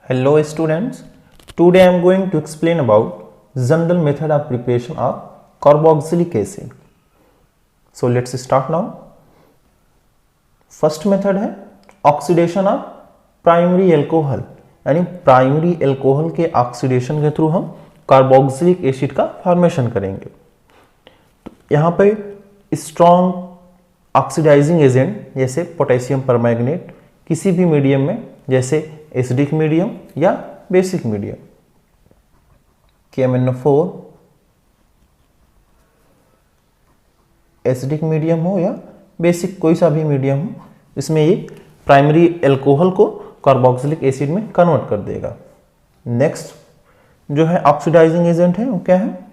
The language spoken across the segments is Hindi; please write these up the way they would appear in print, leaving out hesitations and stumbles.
Hello students, today I am going to explain about general method of preparation of carboxylic acid. So let's start now. First method है ऑक्सीडेशन ऑफ प्राइमरी एल्कोहल, यानी प्राइमरी एल्कोहल के ऑक्सीडेशन के थ्रू हम कार्बोक्सिलिक एसिड का फॉर्मेशन करेंगे। तो यहाँ पे स्ट्रॉन्ग ऑक्सीडाइजिंग एजेंट जैसे पोटेशियम परमैंगनेट किसी भी मीडियम में, जैसे एसिडिक मीडियम या basic medium, KMnO4 acidic medium हो या बेसिक कोई सा भी मीडियम हो, इसमें ये प्राइमरी एल्कोहल को कार्बोक्सिलिक एसिड में कन्वर्ट कर देगा। नेक्स्ट जो है ऑक्सीडाइजिंग एजेंट है वो क्या है,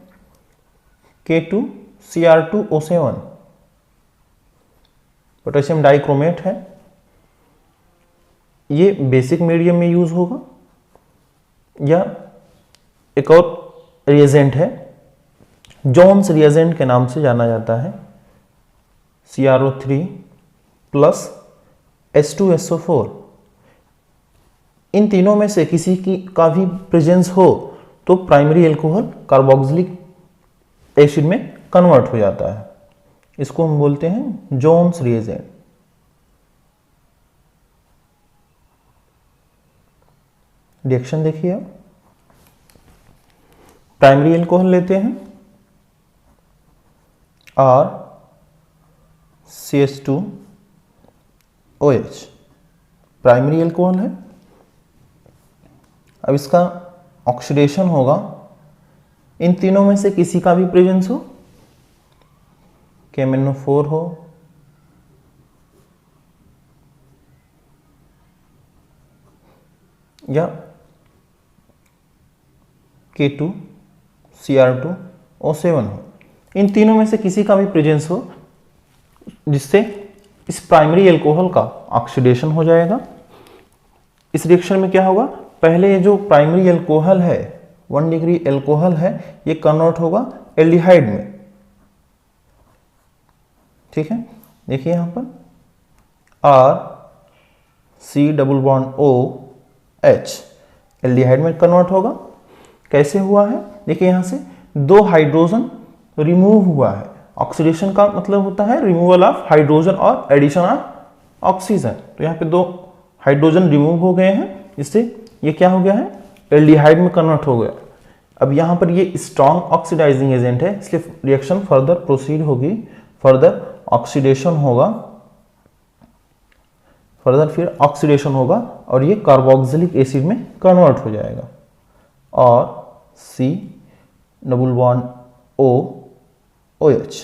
K2Cr2O7 पोटेशियम डाइक्रोमेट है। ये बेसिक मीडियम में यूज होगा, या एक और रिएजेंट है जोन्स रिएजेंट के नाम से जाना जाता है, CrO3 प्लस H2SO4। इन तीनों में से किसी की का भी प्रेजेंस हो तो प्राइमरी एल्कोहल कार्बोक्सिलिक एसिड में कन्वर्ट हो जाता है। इसको हम बोलते हैं जोन्स रिएजेंट। रिएक्शन देखिए, प्राइमरी एल्कोहल लेते हैं और CH2OH प्राइमरी एल्कोहल है। अब इसका ऑक्सीडेशन होगा, इन तीनों में से किसी का भी प्रेजेंस हो, KMnO4 हो या K2Cr2O7 हो, इन तीनों में से किसी का भी प्रेजेंस हो जिससे इस प्राइमरी एल्कोहल का ऑक्सीडेशन हो जाएगा। इस रिएक्शन में क्या होगा, पहले ये जो प्राइमरी एल्कोहल है 1 डिग्री एल्कोहल है, ये कन्वर्ट होगा एल्डिहाइड में। ठीक है, देखिए यहां पर RC∪OH एल्डिहाइड में कन्वर्ट होगा। कैसे हुआ है, देखिए यहां से 2 हाइड्रोजन रिमूव हुआ है। ऑक्सीडेशन का मतलब होता है रिमूवल ऑफ हाइड्रोजन और एडिशन ऑफ ऑक्सीजन। तो यहाँ पे 2 हाइड्रोजन रिमूव हो गए हैं, इससे ये क्या हो गया है, एल्डिहाइड में कन्वर्ट हो गया। अब यहाँ पर ये स्ट्रॉन्ग ऑक्सीडाइजिंग एजेंट है, इसलिए रिएक्शन फर्दर प्रोसीड होगी, फर्दर ऑक्सीडेशन होगा, फिर ऑक्सीडेशन होगा और ये कार्बोक्सिलिक एसिड में कन्वर्ट हो जाएगा और C∪OH।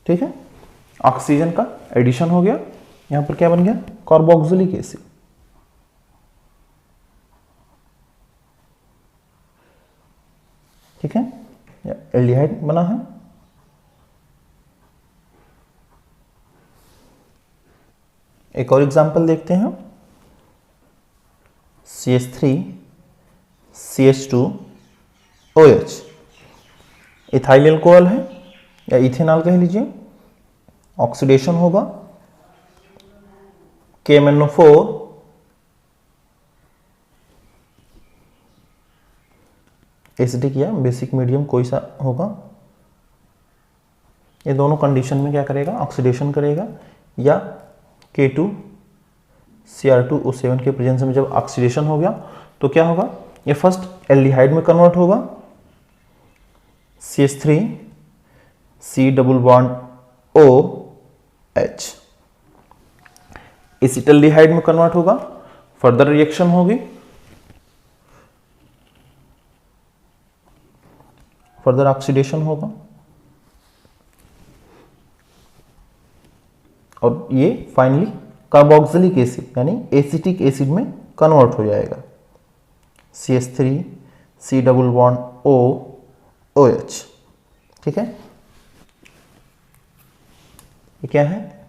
ठीक है, ऑक्सीजन का एडिशन हो गया, यहां पर क्या बन गया, कार्बोक्सिलिक एसिड। ठीक है, एल्डिहाइड बना है। एक और एग्जांपल देखते हैं, CH3CH2OH इथाइल एल्कोहल है या इथेनॉल कह लीजिए। ऑक्सीडेशन होगा, KMnO4 एसिडिक या बेसिक मीडियम कोई सा होगा। ये दोनों कंडीशन में क्या करेगा, ऑक्सीडेशन करेगा, या K2Cr2O7 के प्रेजेंस में जब ऑक्सीडेशन हो गया तो क्या होगा, ये फर्स्ट एल्डिहाइड में कन्वर्ट होगा, CH3C∪OH एसिटल्डिहाइड में कन्वर्ट होगा, फर्दर रिएक्शन होगी, फर्दर ऑक्सीडेशन होगा और ये फाइनली कार्बोक्सिलिक एसिड यानी एसिटिक एसिड में कन्वर्ट हो जाएगा, CH3C∪OH। ठीक है, ये क्या है,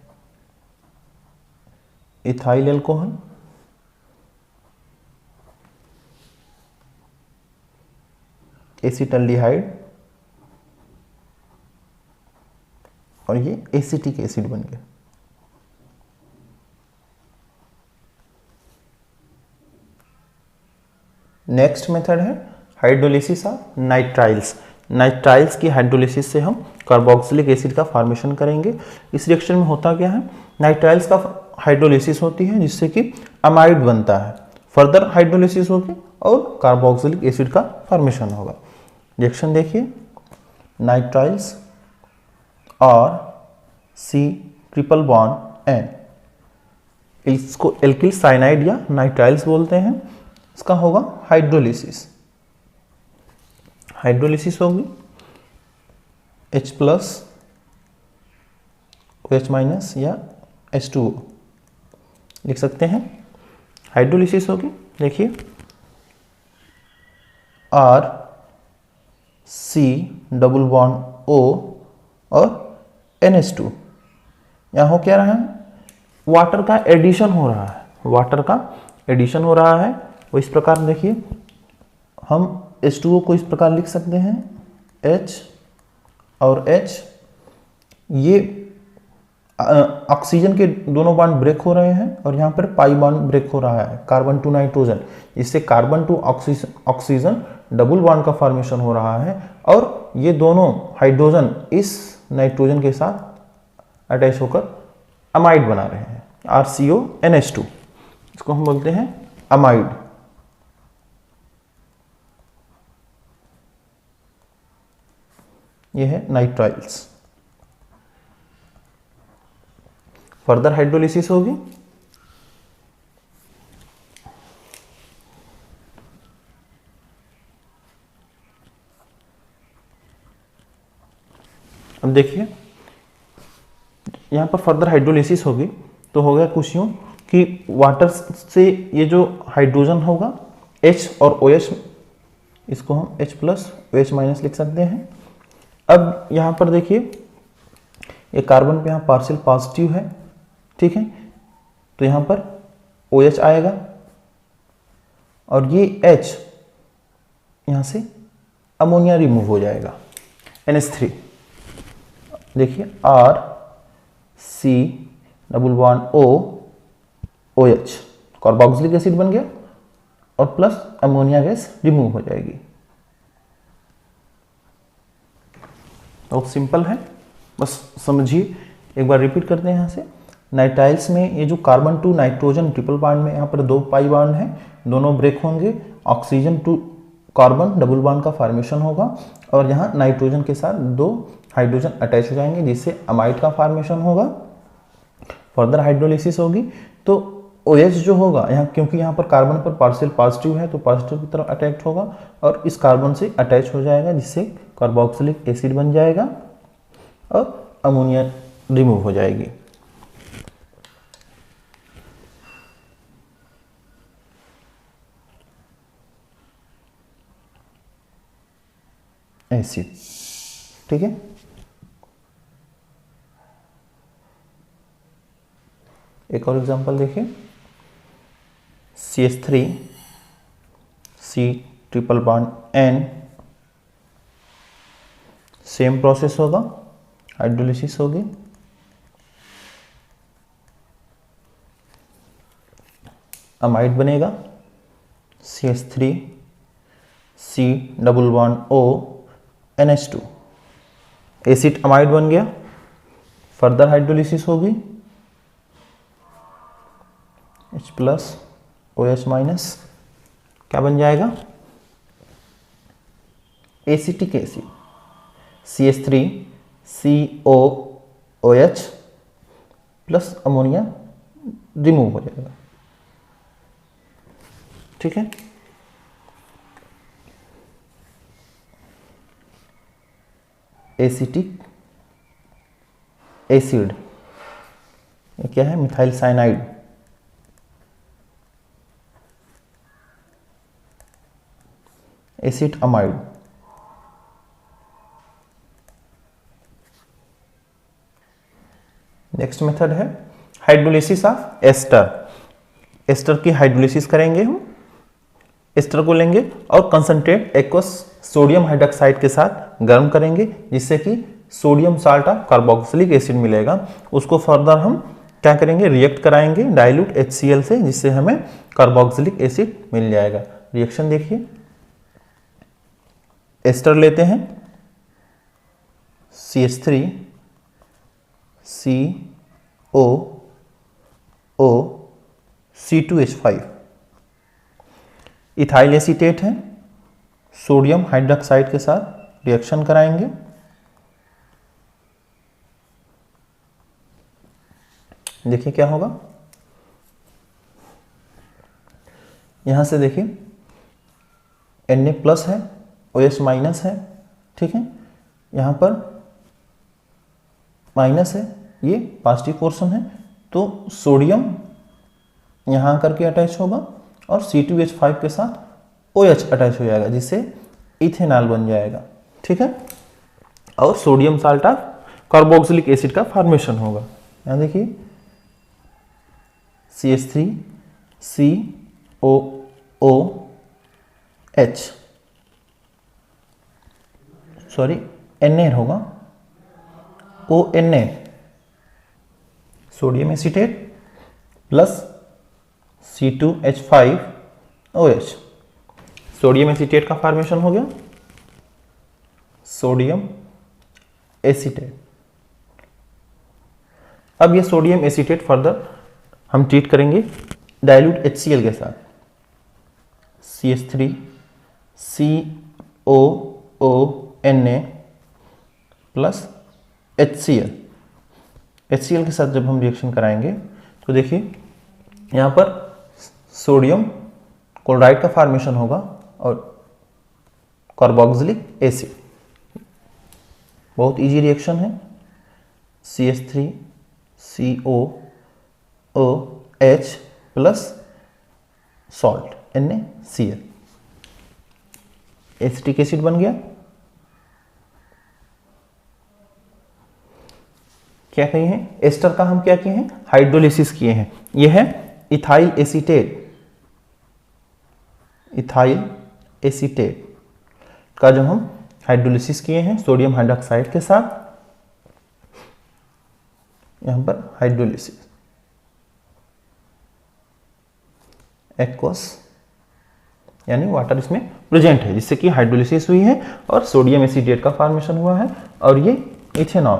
इथाइल एल्कोहल, एसिटल्डिहाइड और ये एसिटिक एसिड बन गया। नेक्स्ट मेथड है हाइड्रोलिसिस ऑफ नाइट्राइल्स। नाइट्राइल्स की हाइड्रोलिसिस से हम कार्बोक्सिलिक एसिड का फॉर्मेशन करेंगे। इस रिएक्शन में होता क्या है, नाइट्राइल्स का हाइड्रोलिसिस होती है जिससे कि अमाइड बनता है, फर्दर हाइड्रोलिसिस होगी और कार्बोक्सिलिक एसिड का फॉर्मेशन होगा। रिएक्शन देखिए, नाइट्राइल्स और सी ट्रिपल बॉन्ड एन, इसको एल्किल साइनाइड या नाइट्राइल्स बोलते हैं। इसका होगा हाइड्रोलिसिस। हाइड्रोलिसिस होगी H प्लस OH माइनस या H2O लिख सकते हैं। हाइड्रोलिसिस होगी, देखिए R C double bond O और NH2, यहाँ हो क्या रहा है, वाटर का एडिशन हो रहा है, वाटर का एडिशन हो रहा है। वो इस प्रकार देखिए, हम H2O को इस प्रकार लिख सकते हैं H और H, ये ऑक्सीजन के दोनों बॉन्ड ब्रेक हो रहे हैं और यहाँ पर पाई बॉन्ड ब्रेक हो रहा है, कार्बन टू नाइट्रोजन, इससे carbon to oxygen double bond का फॉर्मेशन हो रहा है और ये दोनों हाइड्रोजन इस नाइट्रोजन के साथ अटैच होकर अमाइड बना रहे हैं, RCONH2, इसको हम बोलते हैं अमाइड। ये है नाइट्राइल्स। फर्दर हाइड्रोलिसिस होगी, अब देखिए यहां पर फर्दर हाइड्रोलिसिस होगी तो हो गया कुछ यूं कि वाटर से ये जो हाइड्रोजन होगा H और OH, इसको हम H प्लस OH माइनस लिख सकते हैं। अब यहाँ पर देखिए ये कार्बन पे यहाँ पार्शियल पॉजिटिव है, ठीक है, तो यहाँ पर OH आएगा और ये H यहाँ से अमोनिया रिमूव हो जाएगा, NH3, देखिए R C double bond O OH, carboxylic acid बन गया और प्लस अमोनिया गैस रिमूव हो जाएगी। बहुत सिंपल है, बस समझिए। एक बार रिपीट करते हैं यहाँ से। नाइट्राइल्स में ये जो carbon to nitrogen triple bond में यहाँ पर 2 पाई बॉन्ड है, दोनों ब्रेक होंगे, oxygen to carbon double bond का फॉर्मेशन होगा और यहाँ नाइट्रोजन के साथ 2 हाइड्रोजन अटैच हो जाएंगे जिससे अमाइड का फॉर्मेशन होगा। फर्दर हाइड्रोलिसिस होगी तो OH जो होगा यहाँ, क्योंकि यहाँ पर कार्बन पर पार्शियल पॉजिटिव है तो पॉजिटिव की तरफ अटैच होगा और इस कार्बन से अटैच हो जाएगा जिससे कार्बोक्सिलिक एसिड बन जाएगा और अमोनिया रिमूव हो जाएगी। एसिड, ठीक है। एक और एग्जांपल देखिए, CH3 C triple bond N, same process होगा, हाइड्रोलिसिस होगी, अमाइड बनेगा, CH3 C double bond O NH2, acid amide बन गया। फर्दर हाइड्रोलिसिस होगी, H प्लस OH माइनस, क्या बन जाएगा, acetic acid, CH3 COOH plus ammonia remove हो जाएगा, ठीक है। एसिटिक एसिड, ये क्या है, methyl cyanide, acid amide, next method है हाइड्रोलिसिस ऑफ एस्टर। एस्टर की हाइड्रोलिसिस करेंगे हम, एस्टर को लेंगे और कंसंट्रेट एक्वस सोडियम हाइड्रोक्साइड के साथ गर्म करेंगे जिससे कि sodium salt of carboxylic acid मिलेगा। उसको फर्दर हम क्या करेंगे, रिएक्ट कराएंगे डाइल्यूट HCl से जिससे हमें कार्बोक्सिलिक एसिड मिल जाएगा। रिएक्शन देखिए, एस्टर लेते हैं CH3 CO O C2H5, ethyl acetate है, सोडियम हाइड्रोक्साइड के साथ रिएक्शन कराएंगे। देखिए क्या होगा, यहां से देखिए Na प्लस है, OH माइनस है, ठीक है, यहां पर माइनस है, ये पॉजिटिव पोर्शन है, तो सोडियम यहां करके अटैच होगा और C2H5 के साथ OH अटैच हो जाएगा, जिससे इथेनॉल बन जाएगा, ठीक है, और sodium salt of carboxylic acid का फॉर्मेशन होगा। यहां देखिए CH3 COOH, सॉरी Na होगा, ONA, sodium acetate plus C2H5OH, sodium acetate का फॉर्मेशन हो गया, सोडियम एसीटेट। अब ये सोडियम एसीटेट फर्दर हम ट्रीट करेंगे डाइल्यूट HCl के साथ, CH3 COONA प्लस HCl के साथ जब हम रिएक्शन कराएंगे तो देखिए यहाँ पर सोडियम क्लोराइड का फॉर्मेशन होगा और कार्बोक्सिलिक एसिड, बहुत इजी रिएक्शन है, CH3 COOH plus salt NaCl, acetic acid बन गया। क्या कहे हैं, एस्टर का हम क्या किए हैं, हाइड्रोलिसिस किए हैं। यह है इथाइल एसीटेट, इथाइल एसीटेट का जब हम हाइड्रोलिसिस किए हैं सोडियम हाइड्रोक्साइड के साथ, यहां पर हाइड्रोलिसिस एक्वस यानी वाटर इसमें प्रेजेंट है, जिससे कि हाइड्रोलिसिस हुई है और सोडियम एसीटेट का फॉर्मेशन हुआ है और ये इथेनॉल।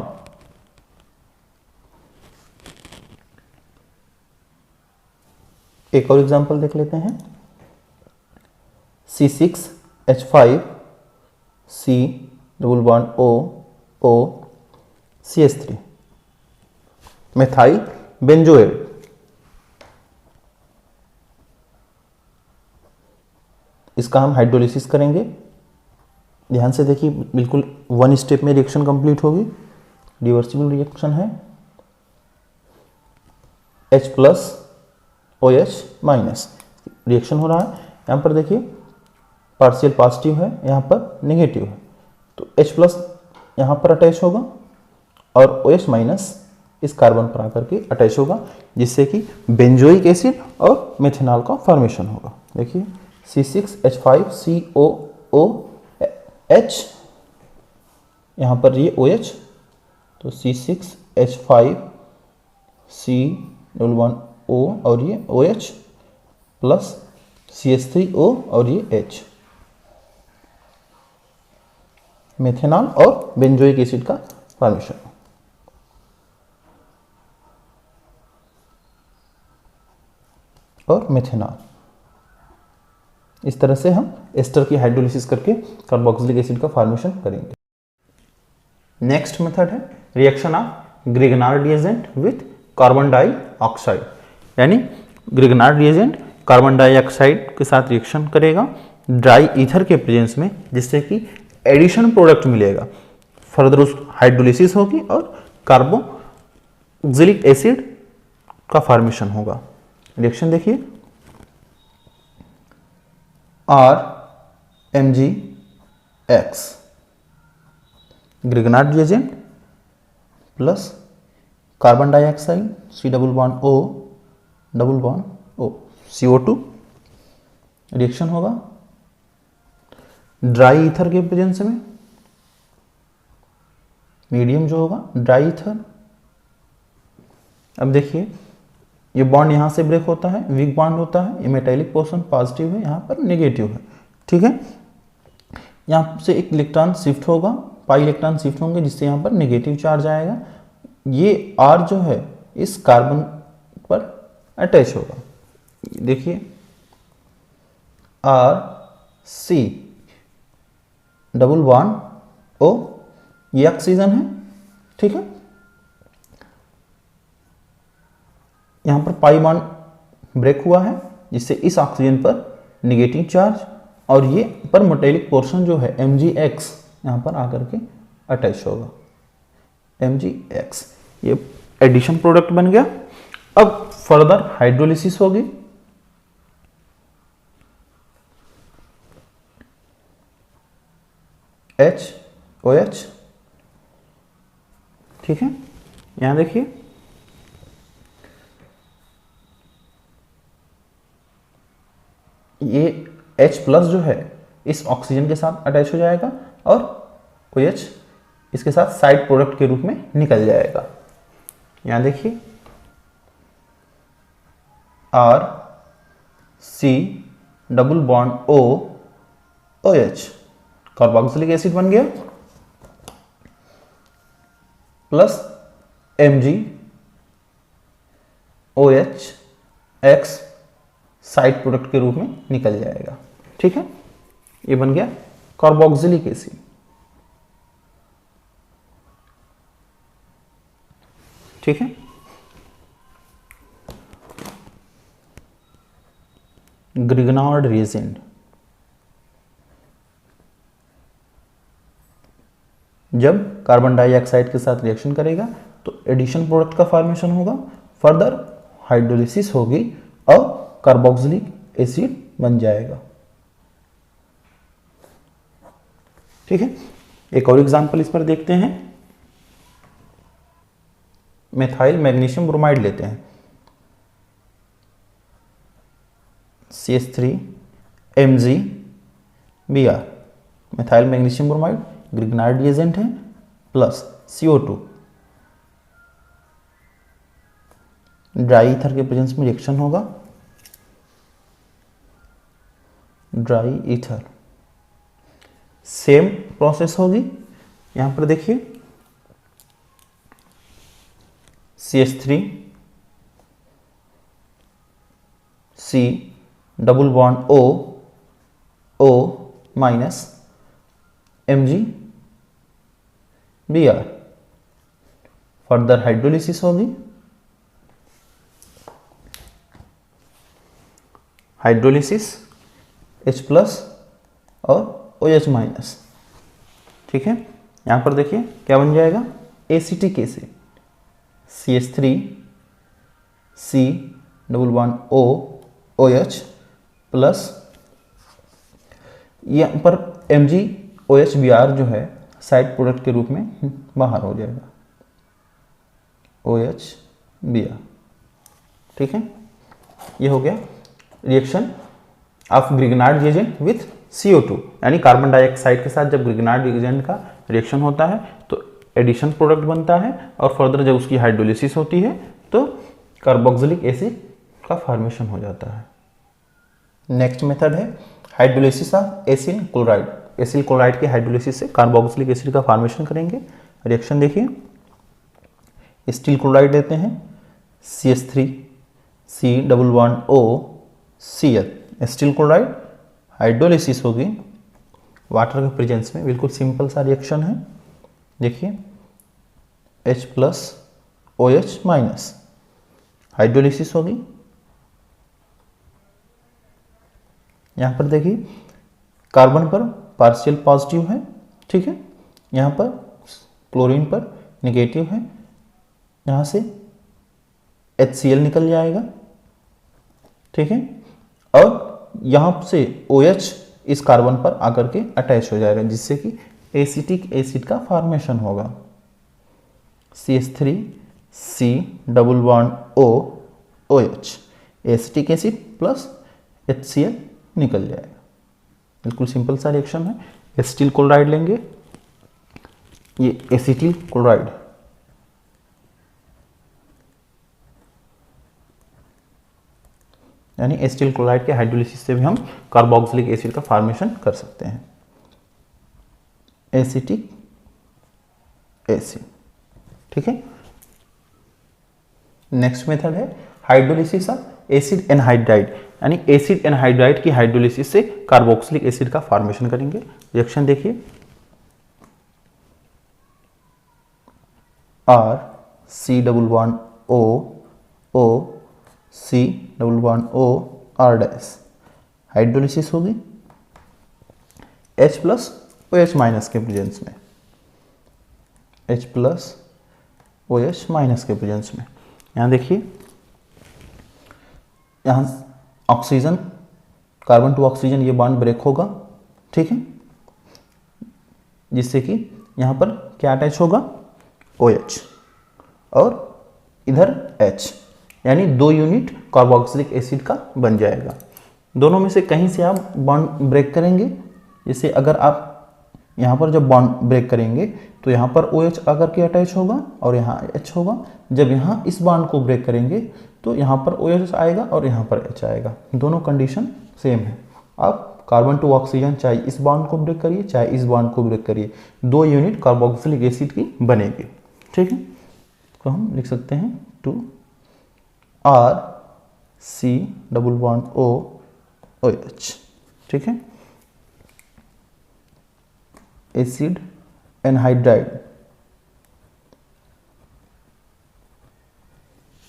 एक और एग्जांपल देख लेते हैं, C6H5 C double bond O CH3, methyl benzoate, इसका हम हाइड्रोलिसिस करेंगे। ध्यान से देखिए, बिल्कुल वन स्टेप में रिएक्शन कंप्लीट होगी, रिवर्सिबल रिएक्शन है, H plus OH minus reaction हो रहा है। यहाँ पर देखिए पार्शियल पॉजिटिव है, यहाँ पर नेगेटिव है, तो H प्लस यहाँ पर अटैच होगा और OH माइनस इस कार्बन पर आकर के अटैच होगा, जिससे कि बेंजोइक एसिड और मेथेनॉल का फॉर्मेशन होगा। देखिए C6H5COOH, यहाँ पर ये OH, तो C6H5C11O और ये OH प्लस CH3O और ये H, मेथेनॉल और बेंजोइक एसिड का फॉर्मेशन। और मेथेनॉल, इस तरह से हम एस्टर की हाइड्रोलिसिस करके कार्बोक्सिलिक एसिड का फॉर्मेशन करेंगे। नेक्स्ट मेथड है reaction of Grignard reagent with carbon dioxide, यानी ग्रिगनार्ड रिएजेंट कार्बन डाइऑक्साइड के साथ रिएक्शन करेगा ड्राई ईथर के प्रेजेंस में, जिससे कि एडिशन प्रोडक्ट मिलेगा, फर्दर उस हाइड्रोलिसिस होगी और कार्बोक्सिलिक एसिड का फॉर्मेशन होगा। रिएक्शन देखिए, RMgX Grignard reagent plus carbon dioxide C double bond O double bond O CO2, reaction होगा ड्राई ईथर के प्रेजेंस में, मीडियम जो होगा ड्राई ईथर। अब देखिए ये बॉन्ड यहाँ से ब्रेक होता है, वीक बॉन्ड होता है, ये मेटेलिक पोर्शन पॉजिटिव है, यहाँ पर नेगेटिव है, ठीक है। यहाँ से एक इलेक्ट्रॉन शिफ्ट होगा, पाई इलेक्ट्रॉन शिफ्ट होंगे जिससे यहाँ पर नेगेटिव चार्ज आएगा। ये R जो है इस कार्बन पर अटैच होगा, देखिए RC डबल बॉन्ड O, ये ऑक्सीजन है, ठीक है। यहाँ पर पाई बॉन्ड ब्रेक हुआ है जिससे इस ऑक्सीजन पर नेगेटिव चार्ज, और ये पर मेटेलिक पोर्शन जो है Mgx यहाँ पर आकर के अटैच होगा, Mgx। ये एडिशन प्रोडक्ट बन गया। अब फर्दर हाइड्रोलिसिस होगी, HOH, ठीक है। यहां देखिए ये H प्लस जो है इस ऑक्सीजन के साथ अटैच हो जाएगा और OH इसके साथ साइड प्रोडक्ट के रूप में निकल जाएगा। यहां देखिए RC double bond O OH, carboxylic acid बन गया, प्लस MgOH साइड प्रोडक्ट के रूप में निकल जाएगा, ठीक है। ये बन गया कार्बोक्सिलिक एसिड, ठीक है। ग्रिग्नार्ड रिएजेंट, जब कार्बन डाइऑक्साइड के साथ रिएक्शन करेगा तो एडिशन प्रोडक्ट का फॉर्मेशन होगा, फर्दर हाइड्रोलिसिस होगी और कार्बोक्सिलिक एसिड बन जाएगा, ठीक है। एक और एग्जांपल इस पर देखते हैं। मेथाइल मैग्नीशियम ब्रोमाइड लेते हैं, CH3MgBr, methyl magnesium bromide Grignard reagent है, प्लस CO2, ड्राई ईथर के प्रेजेंस में रिएक्शन होगा, ड्राई ईथर, सेम प्रोसेस होगी। यहां पर देखिए CH3C double bond O minus MgBr, further hydrolysis होगी, हाइड्रोलिसिस H प्लस और OH माइनस, ठीक है। यहां पर देखिए क्या बन जाएगा, acetic acid, CH3C double bond OH plus यहाँ पर MgOHBr जो है साइड प्रोडक्ट के रूप में बाहर हो जाएगा, OHBr, ठीक है। ये हो गया reaction of Grignard reagent with CO2, यानी कार्बन डाइऑक्साइड के साथ जब ग्रिग्नार्ड रिएजेंट का रिएक्शन होता है तो एडिशन प्रोडक्ट बनता है, और फर्दर जब उसकी हाइड्रोलिसिस होती है तो कार्बोक्सिलिक एसिड का फॉर्मेशन हो जाता है। नेक्स्ट मेथड है hydrolysis of acyl chloride. Acyl chloride के हाइड्रोलिसिस से कार्बोक्सिलिक एसिड का फॉर्मेशन करेंगे। रिएक्शन देखिए, स्टील क्लोराइड लेते हैं, CH3C double bond O Cl, steel chloride, hydrolysis होगी वाटर के प्रेजेंस में, बिल्कुल सिंपल सा रिएक्शन है। देखिए H plus OH minus, hydrolysis होगी। यहां पर देखिए कार्बन पर पार्शियल पॉजिटिव है, ठीक है, यहां पर क्लोरीन पर नेगेटिव है, यहां से HCl निकल जाएगा, ठीक है, और यहां से OH इस कार्बन पर आकर के अटैच हो जाएगा जिससे कि एसिटिक एसिड का फॉर्मेशन होगा, CH3C double bond OH, acetic acid plus HCl निकल जाएगा। बिल्कुल सिंपल सा रिएक्शन है। एसिटिल क्लोराइड लेंगे, ये एसिटिल क्लोराइड, यानी एसिटिल क्लोराइड के हाइड्रोलिसिस से भी हम कार्बोक्सिलिक एसिड का फॉर्मेशन कर सकते हैं, एसिटिक एसिड। ठीक है। नेक्स्ट मेथड है हाइड्रोलिसिस ऑफ एसिड एनहाइड्राइड, यानी एसिड एनहाइड्राइड की हाइड्रोलिसिस से कार्बोक्सिलिक एसिड का फॉर्मेशन करेंगे। रिएक्शन देखिए, R C double bond O O C double bond O R dash, hydrolysis होगी H प्लस OH माइनस के प्रेजेंस में, H प्लस OH माइनस के प्रेजेंस में। यहाँ देखिए, यहाँ ऑक्सीजन, कार्बन टू ऑक्सीजन ये बॉन्ड ब्रेक होगा, ठीक है, जिससे कि यहाँ पर क्या अटैच होगा, OH और इधर H, यानी 2 यूनिट कार्बोक्सिलिक एसिड का बन जाएगा। दोनों में से कहीं से आप बॉन्ड ब्रेक करेंगे, जैसे अगर आप यहाँ पर जब बॉन्ड ब्रेक करेंगे तो यहाँ पर OH आकर के अटैच होगा और यहाँ H होगा। जब यहाँ इस बॉन्ड को ब्रेक करेंगे तो यहाँ पर OH आएगा और यहाँ पर H आएगा। दोनों कंडीशन सेम है। आप कार्बन टू ऑक्सीजन चाहे इस बॉन्ड को ब्रेक करिए चाहे इस बॉन्ड को ब्रेक करिए, 2 यूनिट कार्बोक्सिलिक एसिड की बनेगी। ठीक है, तो हम लिख सकते हैं 2 R C double bond O OH। ठीक है, एसिड एनहाइड्राइड।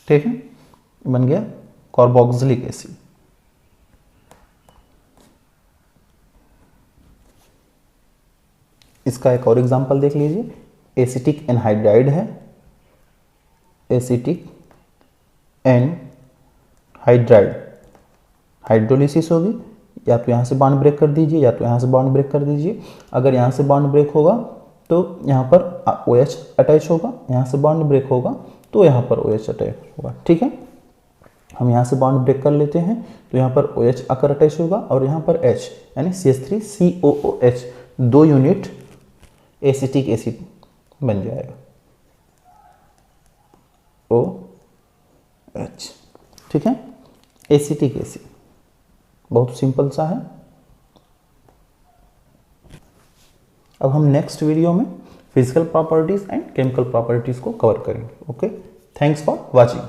ठीक है, बन गया कार्बोक्सिलिक एसिड। इसका एक और एग्जांपल देख लीजिए, एसिटिक एनहाइड्राइड है, एसिटिक एनहाइड्राइड, हाइड्रोलिसिस होगी, या तो यहाँ से बॉन्ड ब्रेक कर दीजिए या तो यहाँ से बॉन्ड ब्रेक कर दीजिए। अगर यहाँ से बॉन्ड ब्रेक होगा तो यहाँ पर OH अटैच होगा, यहाँ से बॉन्ड ब्रेक होगा तो यहाँ पर OH अटैच होगा। ठीक है, हम यहाँ से बॉन्ड ब्रेक कर लेते हैं तो यहाँ पर OH आकर अटैच होगा और यहाँ पर H यानी CH3COOH 2 यूनिट एसिटिक एसिड बन जाएगा, OH। ठीक है, एसिटिक एसिड बहुत सिंपल सा है। अब हम नेक्स्ट वीडियो में physical properties and chemical properties को कवर करेंगे। Okay, thanks for watching.